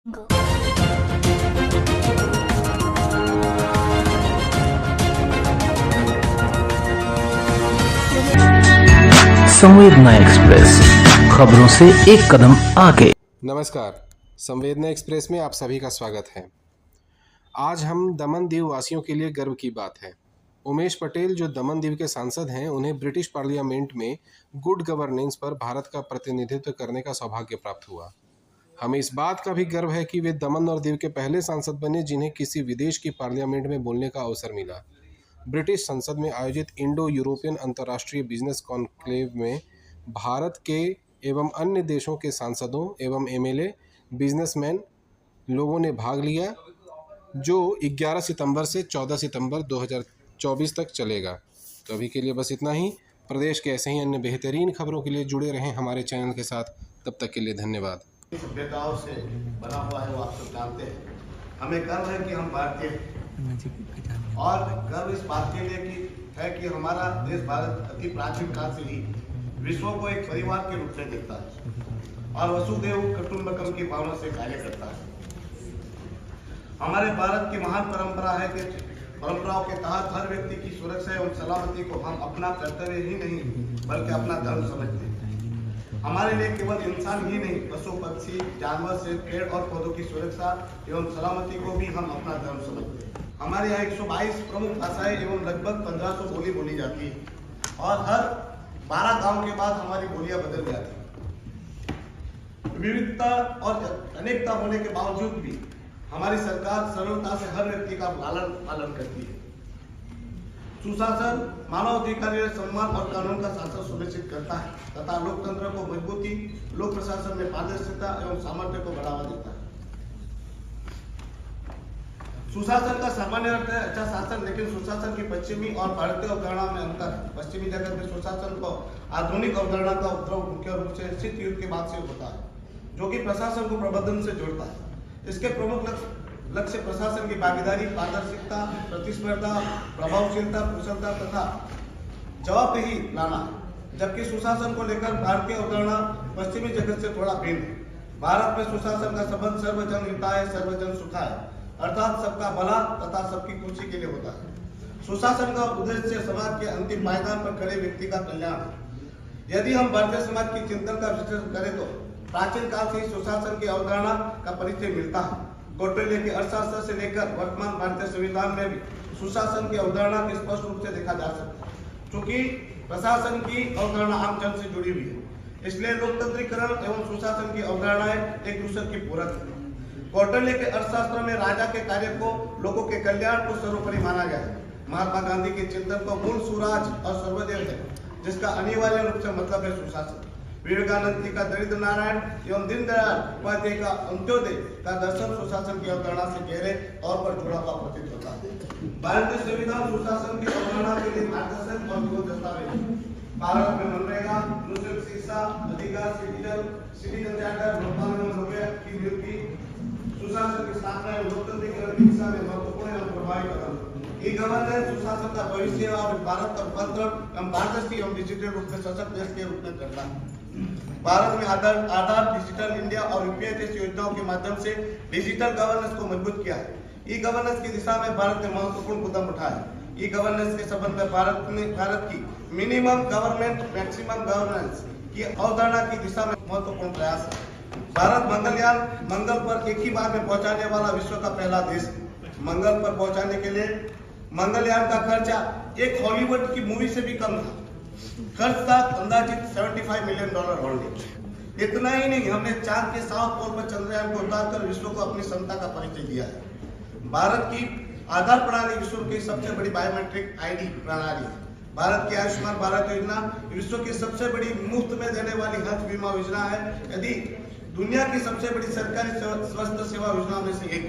संवेदना एक्सप्रेस, खबरों से एक कदम आगे। नमस्कार, संवेदना एक्सप्रेस में आप सभी का स्वागत है। आज हम दमन दीव वासियों के लिए गर्व की बात है। उमेश पटेल जो दमन दीव के सांसद हैं, उन्हें ब्रिटिश पार्लियामेंट में गुड गवर्नेंस पर भारत का प्रतिनिधित्व करने का सौभाग्य प्राप्त हुआ। हमें इस बात का भी गर्व है कि वे दमन और दीव के पहले सांसद बने जिन्हें किसी विदेश की पार्लियामेंट में बोलने का अवसर मिला। ब्रिटिश संसद में आयोजित इंडो यूरोपियन अंतर्राष्ट्रीय बिजनेस कॉन्क्लेव में भारत के एवं अन्य देशों के सांसदों एवं एमएलए, बिजनेसमैन लोगों ने भाग लिया, जो 11 सितंबर से 14 सितंबर 2024 तक चलेगा। तो अभी के लिए बस इतना ही। प्रदेश के ऐसे ही अन्य बेहतरीन खबरों के लिए जुड़े रहें हमारे चैनल के साथ। तब तक के लिए धन्यवाद। सभ्यताओं से बना हुआ है वो आप सब जानते हैं। हमें गर्व है कि हम भारतीय हैं और गर्व इस बात के लिए है कि हमारा देश भारत अति प्राचीन काल से ही विश्व को एक परिवार के रूप में देखता है और वसुदेव कुटुंबकम की भावना से कार्य करता है। हमारे भारत की महान परंपरा है कि परंपराओं के तहत हर व्यक्ति की सुरक्षा एवं सलामती को हम अपना कर्तव्य ही नहीं बल्कि अपना धर्म समझते हैं। हमारे लिए केवल इंसान ही नहीं, पशु पक्षी जानवर से पेड़ और पौधों की सुरक्षा एवं सलामती को भी हम अपना धर्म समझते हैं। हमारे यहाँ 122 प्रमुख भाषाएं एवं लगभग 1500 बोली बोली जाती है और हर 12 गांव के बाद हमारी बोलियां बदल जाती है। विविधता और अनेकता होने के बावजूद भी हमारी सरकार सरलता से हर व्यक्ति का लालन पालन करती है। सुशासन मानवाधिकार सम्मान और कानून का शासन सुनिश्चित करता है तथा लोकतंत्र को मजबूती, लोक प्रशासन में पारदर्शिता एवं सामर्थ्य को बढ़ावा देता है। सुशासन का सामान्य अर्थ है अच्छा शासन, लेकिन सुशासन की पश्चिमी और भारतीय अवधारणा में अंतर है। पश्चिमी जगत में सुशासन को आधुनिक अवधारणा का उद्भव मुख्य रूप से शीत युद्ध के बाद से होता है, जो कि प्रशासन को प्रबंधन से जोड़ता है। इसके प्रमुख लक्ष्य प्रशासन की भागीदारी, पारदर्शिता, प्रतिस्पर्धा, प्रभावशीलता, कुशलता तथा जवाबदेही लाना है। जबकि सुशासन को लेकर भारतीय अवधारणा पश्चिमी जगत से थोड़ा भिन्न है। भारत में सुशासन का संबंध सर्वजन हिताय सर्वजन सुखाय अर्थात सबका भला तथा सबकी खुशी के लिए होता है। सुशासन का उद्देश्य समाज के अंतिम पायदान पर खड़े व्यक्ति का कल्याण है। यदि हम भारतीय समाज की चिंतन का विश्लेषण करें तो प्राचीन काल से ही सुशासन की अवधारणा का परिचय मिलता है। कौटिल्य के अर्थशास्त्र से लेकर वर्तमान भारतीय संविधान में भी सुशासन की अवधारणा को स्पष्ट रूप से देखा जा सकता है। चूंकि प्रशासन की अवधारणा आम जन से जुड़ी हुई है, इसलिए लोकतंत्रीकरण एवं सुशासन की अवधारणाएं एक दूसरे की पूरक है। कौटिल्य के अर्थशास्त्र में राजा के कार्य को लोगों के कल्याण को सर्वोपरि माना गया है। महात्मा गांधी के चिंतन को मूल सुराज और सर्वदेव है, जिसका अनिवार्य रूप से मतलब है सुशासन। विवेकानंद जी का दरिद्र नारायण एवं दीनदयाल उपाध्याय का अंत्योदय का दर्शन सुशासन की अवधारणा से गहरे तौर पर जुड़ा हुआ प्रतीत होता है। भारतीय संविधान सुशासन की अवधारणा के लिए मार्गदर्शक और विरोध दस्तावेज। भारत में मनरेगा, निःशुल्क शिक्षा, अधिकार, सिटीजन चार्टर, लोकपाल की नियुक्ति, सुशासन की स्थापना एवं लोकतंत्रीकरण की दिशा में महत्वपूर्ण एवं प्रभावी कदम। ई गवर्नेंस सुशासन का भविष्य और भारत का रूपांतरण एवं पारदर्शी एवं डिजिटल रूप में सशक्त देश के रूप में करता है। भारत में आधार, डिजिटल इंडिया और यूपीआई जैसी योजनाओं के माध्यम से डिजिटल गवर्नेंस को मजबूत किया है। ई गवर्नेंस की दिशा में भारत ने महत्वपूर्ण कदम उठाए। ई गवर्नेंस के संबंध में भारत की मिनिमम गवर्नमेंट मैक्सिमम गवर्नेंस की अवधारणा की दिशा में महत्वपूर्ण प्रयास है। भारत मंगल पर एक ही बार में पहुंचाने वाला विश्व का पहला देश है। मंगल पर पहुंचाने के लिए मंगलयान का खर्चा एक हॉलीवुड की मूवी से भी कम था। खर्च था अंदाजित $75 मिलियन ओनली। इतना ही नहीं, हमने चांद के साउथ पोल पर चंद्रयान को उतारकर विश्व को अपनी क्षमता का परिचय दिया है। भारत की आधार प्रणाली विश्व की सबसे बड़ी बायोमेट्रिक आईडी प्रणाली है। भारत की आयुष्मान भारत योजना विश्व की सबसे बड़ी मुफ्त में देने वाली हेल्थ बीमा योजना है, यदि दुनिया की सबसे बड़ी सरकारी स्वास्थ्य सेवा योजना में से एक।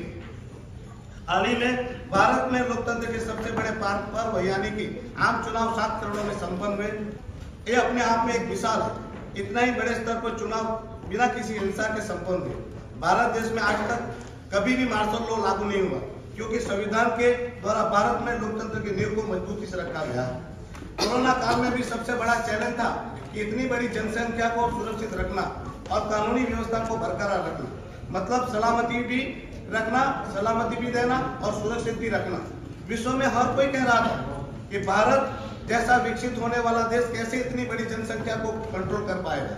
हाल ही में भारत में लोकतंत्र के सबसे बड़े पर्व यानी कि आम चुनाव 7 चरणों में संपन्न हुए। ये अपने आप में एक मिसाल है। इतना ही बड़े स्तर पर चुनाव बिना किसी हिंसा के संपन्न हुए। भारत देश में आज तक कभी भी मार्शल लॉ लागू नहीं हुआ, क्योंकि संविधान के द्वारा भारत में लोकतंत्र की नींव को मजबूती से रखा गया। कोरोना काल में भी सबसे बड़ा चैलेंज था कि इतनी बड़ी जनसंख्या को सुरक्षित रखना और कानूनी व्यवस्था को बरकरार रखना। मतलब सलामती भी रखना, सलामती भी देना और सुरक्षित भी रखना। विश्व में हर कोई कह रहा था कि भारत जैसा विकसित होने वाला देश कैसे इतनी बड़ी जनसंख्या को कंट्रोल कर पाएगा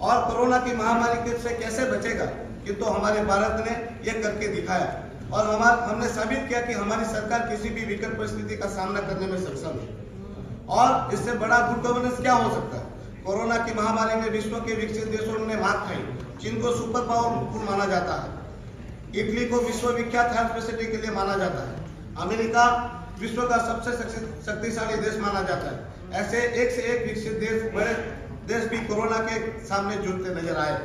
और कोरोना की महामारी से कैसे बचेगा, किंतु हमारे भारत ने यह करके दिखाया और हमने साबित किया कि हमारी सरकार किसी भी विकट परिस्थिति का सामना करने में सक्षम है। और इससे बड़ा गुड गवर्नेंस क्या हो सकता है? कोरोना की महामारी में विश्व के विकसित देशों ने मात खाई। चीन को सुपर पावर माना जाता है, इटली को विश्वविख्यात हेल्थ फैसिलिटी के लिए माना जाता है, अमेरिका विश्व का सबसे शक्तिशाली देश माना जाता है। ऐसे एक से एक विकसित देश, बड़े देश भी कोरोना के सामने जूझते नजर आए,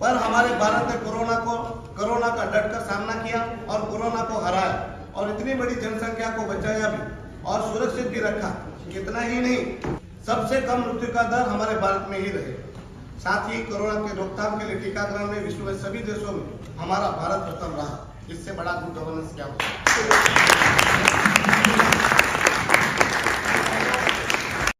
पर हमारे भारत ने कोरोना का डटकर सामना किया और कोरोना को हराया और इतनी बड़ी जनसंख्या को बचाया भी और सुरक्षित भी रखा। इतना ही नहीं, सबसे कम मृत्यु का दर हमारे भारत में ही रहे। साथ ही कोरोना के रोकथाम के लिए टीकाकरण में विश्व में सभी देशों में हमारा भारत प्रथम रहा। इससे बड़ा गुड गवर्नेंस क्या हो?